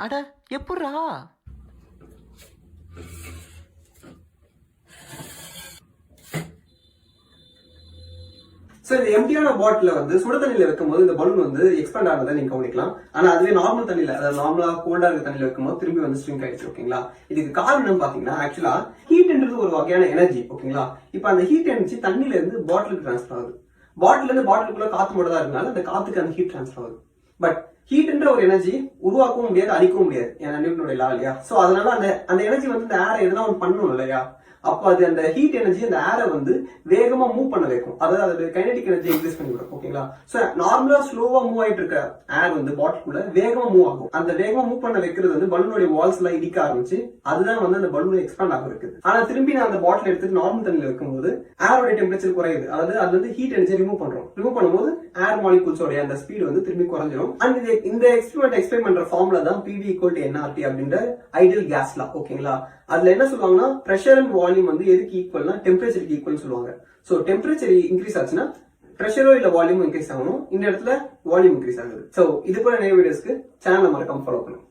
அட எப்புட்றா? சோ இந்த எம்டியான பாட்டில வந்து சுட தண்ணியில வைக்கும்போது இந்த பலூன் வந்து எக்ஸ்பேண்ட் ஆனதை நீங்க கவனிக்கலாம். ஆனா அதுவே நார்மல் தண்ணியில, அதாவது நார்மலா கோல்டா இருக்க தண்ணியில வைக்கும்போது திரும்பி வந்து ஸ்ட்ரிங்க் ஆயிடுச்சு. ஓகேங்களா? இதுக்கு காரணம் பாத்தீங்கன்னா ஆக்சுவலா ஹீட்ன்றது ஒரு வகையான எனர்ஜி. ஓகேங்களா? இப்ப அந்த ஹீட் எனர்ஜி தண்ணியில இருந்து பாட்டிலுக்கு டிரான்ஸ்ஃபர் ஆகுது. பாட்டில இருந்து பாட்டிலுக்குள்ள காத்து மட்டும் தான் இருக்கனால அந்த காத்துக்கு அந்த ஹீட் டிரான்ஸ்ஃபர் ஆகுது. பட் ஹீட்ன்ற ஒரு எனர்ஜி உருவாக்கவும் முடியாது, அழிக்கவும் முடியாது. ஏன்னா நியூட்டனுடைய லா இல்லையா? சோ அதனால அந்த எனர்ஜி வந்து இந்த ஏரை எதனா ஒன்று பண்ணணும் இல்லையா? அப்ப அது அந்த ஹீட் எனர்ஜி அந்த ஏரை வந்து வேகமா மூவ் பண்ண வைக்கும். அதாவது அது கைனடிக் எனர்ஜி இன்க்ரீஸ் பண்ணி விடும். ஓகேங்களா? சோ நார்மலா ஸ்லோவா மூவ் ஆயிட்டு இருக்க ஏர் வந்து பாட்டிலுக்குள்ள வேகமா மூவ் ஆகும். அந்த வேகமா மூவ் பண்ண வைக்கிறது வந்து பலூனுடைய வால்ஸ் எல்லாம் இடிக்க ஆரம்பிச்சு அதுதான் வந்து அந்த பலூன் எக்ஸ்பேண்ட் ஆக இருக்குது. ஆனா திரும்பி நான் அந்த பாட்டில் எடுத்து நார்மல் தண்ணியில வைக்கும்போது ஏரோட டெம்பரேச்சர் குறையுது. அதாவது அது வந்து ஹீட் எனர்ஜி ரிமூவ் பண்றோம். ரிமூவ் பண்ணும்போது ஏர் மாலிகூல்ஸோட அந்த ஸ்பீட் வந்து திரும்பி குறைஞ்சிரும். அண்ட் இந்த எக்ஸ்பெரிமெண்ட் எக்ஸ்பிளைன் பண்ற ஃபார்முலா தான் PV = NRT அப்படின்ற ஐடியல் கேஸ் லா. ஓகேங்களா? அதுல என்ன சொல்லுவாங்கன்னா பிரஷர் அண்ட் வால்யூம் வந்து எதுக்கு ஈக்குவல்னா டெம்பரேச்சருக்கு ஈக்குவல் சொல்லுவாங்க. சோ டெம்பரேச்சர் இன்க்ரீஸ் ஆச்சுன்னா பிரஷரோ இல்ல வால்யூம் இன்க்ரீஸ் ஆகணும். இந்த இடத்துல வால்யூம் இன்க்ரீஸ் ஆகுது. சோ இது போல நிறைய வீடியோஸ்க்கு சேனலை மறக்காம ஃபாலோ பண்ணுங்க.